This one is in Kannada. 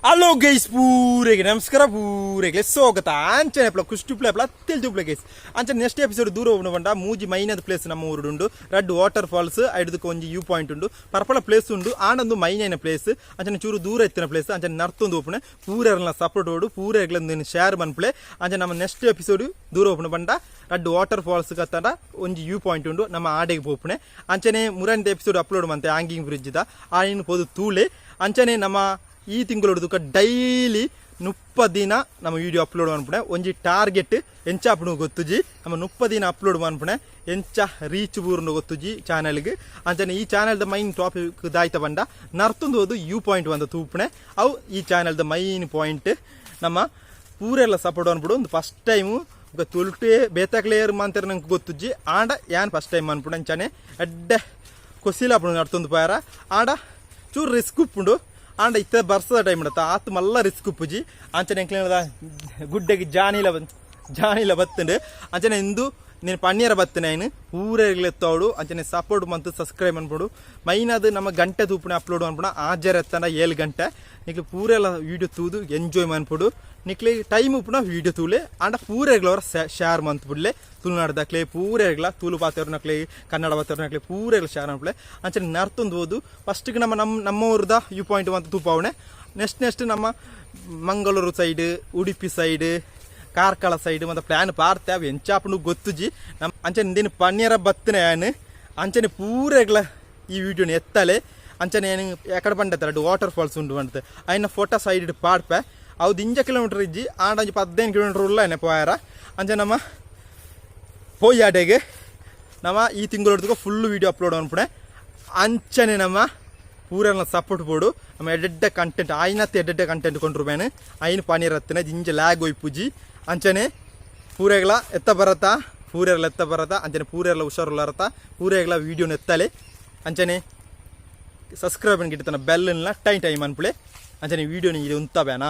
ಹಲೋ ಗೈಸ್ ಪೂರೆಗೆ ನಮಸ್ಕಾರ ಪೂರೆಗೆ ಸ್ವಾಗತ ಅಂಚನೆ ಪ್ಲ ಕುಷ್ಟು ಪ್ಲೇ ಪ್ಲ ತಿಳಿದು ಪ್ಲೇ ಗೈಸ್ ಅಂಚನೆ ನೆಕ್ಸ್ಟ್ ಎಪಿಸೋಡ್ ದೂರ ಹೋಗ್ನು ಬಂಡ ಮೂಜಿ ಮೈನದ ಪ್ಲೇಸ್ ನಮ್ಮ ಊರುಂಡು ರೆಡ್ ವಾಟರ್ ಫಾಲ್ಸ್ ಐದಕ್ಕೆ ಒಂಜಿ ವ್ಯೂ ಪಾಯಿಂಟ್ ಉಂಡು ಪರ್ಪಳ ಪ್ಲೇಸ್ ಉಂಡು ಆನಂದು ಮೈನೈನ ಪ್ಲೇಸ್ ಅಂಚನೆ ಚೂರು ದೂರ ಎತ್ತಿನ ಪ್ಲೇಸ್ ಅಂಚನೆ ನರ್ತೊಂದು ಓಪಣೆ ಪೂರೆಲ್ಲ ಸಪೋರ್ಟ್ ಓಡು ಪೂರೆಗ್ಲಂದು ಶೇರ್ ಮನ್ಪ್ಲೆ ಅಂಚನೆ ನಮ್ಮ ನೆಕ್ಸ್ಟ್ ಎಪಿಸೋಡ್ ದೂರ ಹೋಗ್ನು ಬಂಡ ರೆಡ್ ವಾಟರ್ ಫಾಲ್ಸ್ ಕತ್ತಡ ಒಂಜಿ ವ್ಯೂ ಪಾಯಿಂಟ್ ಉಂಡು ನಮ್ಮ ಆಡೆಗೆ ಪೋಪಣೆ ಅಂಚನೆ ಮೂರನೇ ಎಪಿಸೋಡ್ ಅಪ್ಲೋಡ್ ಮಂತೆ ಆಂಗಿಂಗ್ ಬ್ರಿಡ್ಜ್ ದ ಆಯ್ನು ಪೋದು ತೂಲೆ ಅಂಚನೆ ನಮ್ಮ ಈ ತಿಂಗಳು ಡೈಲಿ 30 ದಿನ ನಮ್ಮ ವಿಡಿಯೋ ಅಪ್ಲೋಡ್ ಮಾಡ್ಪಣೆ ಒಂಜಿ ಟಾರ್ಗೆಟ್ ಎಂಚಾಪಣು ಗೊತ್ತುಜಿ ನಮ್ಮ 30 ದಿನ ಅಪ್ಲೋಡ್ ಮಾಡ್ಪಣೆ ಎಂಚ ರೀಚ್ ಬೂರ್ನು ಗೊತ್ತುಜಿ ಚಾನಲ್ಗೆ ಅಂಚನೆ ಈ ಚಾನಲ್ದ ಮೈನ್ ಟಾಪಿಕ್ ದಾಯ್ತ ಬಂಡ ನರ್ತೊಂದು ಹೋದು ಯೂ ಪಾಯಿಂಟ್ ಬಂದ ತೂಪಣೆ ಅವು ಈ ಚಾನಲ್ದ ಮೈನ್ ಪಾಯಿಂಟ್ ನಮ್ಮ ಪೂರೆಲ್ಲ ಸಪೋರ್ಟ್ ಅನ್ಬಿಡು ಒಂದು ಫಸ್ಟ್ ಟೈಮು ತುಲ್ಟೆ ಬೇತಾಕ್ಲೇಯರ್ ಮಂತಾರೆ ನಂಗೆ ಗೊತ್ತುಜ್ಜಿ ಆಂಡ ಯಾನ್ ಫಸ್ಟ್ ಟೈಮ್ ಅನ್ಬಿಡು ಅಂಚನೆ ಎಡ್ಡೆ ಕೊಸಿಲಾಪಣು ನರ್ತೊಂದು ಪಾರ ಆಂಡ ಚೂರು ರಿಸ್ಕ್ ಉಪ್ಪುಂಡು ಆಂಡ ಇತ್ತ ಬರ್ಸದ ಟೈಮ್ ಇಡತ್ತ ಆತು ಮಲ್ಲ ರಿಸ್ಕ್ ಉಪ್ಪುಜಿ ಅಂಚನೆ ಎಂಕ್ಲೇನದ ಗುಡ್ಡೆಗೆ ಜಾನಿಲ ಬತ್ತಂಡು ಅಂಚನೆ ಇಂದು ನೀನು ಪನ್ನೀರ ಬತ್ತನೆ ಏನು ಪೂರೆಗ್ಲೆತ್ತೋಡು ಅಂಚನೆ ಸಪೋರ್ಟ್ ಮಂತ್ ಸಬ್ಸ್ಕ್ರೈಬ್ ಅನ್ಬಿಡು ಮೈನ್ ಅದು ನಮ್ಮ ಗಂಟೆ ತೂಪಣೆ ಅಪ್ಲೋಡ್ ಅನ್ಬಿಡ ಆಜರ್ ಎತ್ತಂಡ 7 ಗಂಟೆ ನಿಕ್ಲಿ ಪೂರೆಲ್ಲ ವೀಡಿಯೋ ತೂದು ಎಂಜಾಯ್ ಮಾಡ್ಬಿಡು ನಿಕ್ಲಿ ಟೈಮ್ ಉಪ್ಪುನ ವೀಡಿಯೋ ತೂಲೆ ಆಂಡ ಪೂರೆಗ್ಲವರ ಶೇರ್ ಮಂತ್ ಬಿಡ್ಲೆ ತುಳುನಾಡ್ದಕ್ಲೆ ಪೂರೆಗ್ಲ ತೂಲು ಪಾತವ್ರನಕ್ಲೆ ಕನ್ನಡ ಪಾತವ್ರನಕ್ಲೆ ಪೂರೆಗ್ಲ ಶೇರ್ ಮಾಡ್ಬಿಡ್ಲೆ ಅಂಚನೆ ನರ್ತೊಂದು ಹೋದು ಫಸ್ಟಿಗೆ ನಮ್ಮ ಊರದ ವ್ಯೂ ಪಾಯಿಂಟ್ ಅಂತ ತೂಪವಣೆ ನೆಕ್ಸ್ಟ್ ನಮ್ಮ Mangaluru side Udupi side Karkala side ಮತ್ತು ಪ್ಲಾನ್ ಪಾರ್ತೇವೆ ಎಂಚಾಪನು ಗೊತ್ತುಜಿ ನಮ್ಮ ಅಂಚನೆ ಇಂದಿನ ಪನ್ನೀರ ಬತ್ತನೆ ಏನು ಅಂಚನೆ ಪೂರೆಗ್ಲ ಈ ವಿಡಿಯೋನ ಎತ್ತಲೆ ಅಂಚನೆ ಏನು ಎಕಡೆ ಬಂಡತ್ತೆ ರೆಡ್ ವಾಟರ್ ಫಾಲ್ಸ್ ಉಂಟು ಬಂಡತ್ತೆ ಅಯ್ನ ಫೋಟೋ ಸೈಡ್ ಪಾಡ್ಪೆ ಅವ್ದು 5 ಕಿಲೋಮೀಟರ್ ಇಜ್ಜಿ ಆಂಡ 15 ಕಿಲೋಮೀಟರ್ ಉಲ್ಲ ಎನೆ ಪೋಯಾರ ಅಂಚೆ ನಮ್ಮ ಪೋಯಾಡೆಗೆ ನಮ್ಮ ಈ ತಿಂಗಳು ಫುಲ್ ವೀಡಿಯೋ ಅಪ್ಲೋಡ್ ಅನ್ಪಣೆ ಅಂಚನೆ ನಮ್ಮ ಪೂರೆಲ್ಲ ಸಪೋರ್ಟ್ ಬೋಡು ನಮ್ಮ ಎಡ್ಡೆ ಕಂಟೆಂಟ್ ಆಯ್ನತ್ತೆ ಎಡ್ಡೆ ಕಂಟೆಂಟ್ ಕೊಂಡ್ರು ಬೇನೆ ಐನು ಪನ್ನೀರ್ ಹತ್ತನೆ ಜಿಂಜ ಲ್ಯಾಗ್ ಒಯ್ಪುಜಿ ಅಂಚನೆ ಪೂರೆಗ್ಲ ಎತ್ತ ಬರತ್ತ ಅಂಚನೆ ಪೂರೆಲ್ಲ ಹುಷಾರುಲ್ಲರತ್ತ ಪೂರೆಗ್ಲ ವೀಡಿಯೋನ ಎತ್ತಲೆ ಅಂಚನೆ ಸಬ್ಸ್ಕ್ರೈಬ್ ಗಿಟ್ಟತನ ಬೆಲ್ಲನ್ನ ಟೈಮ್ ಅನ್ಪಳೆ ಅಂಚನೆ ವೀಡಿಯೋನ ಇದು ಉಂತ ಬೇನಾ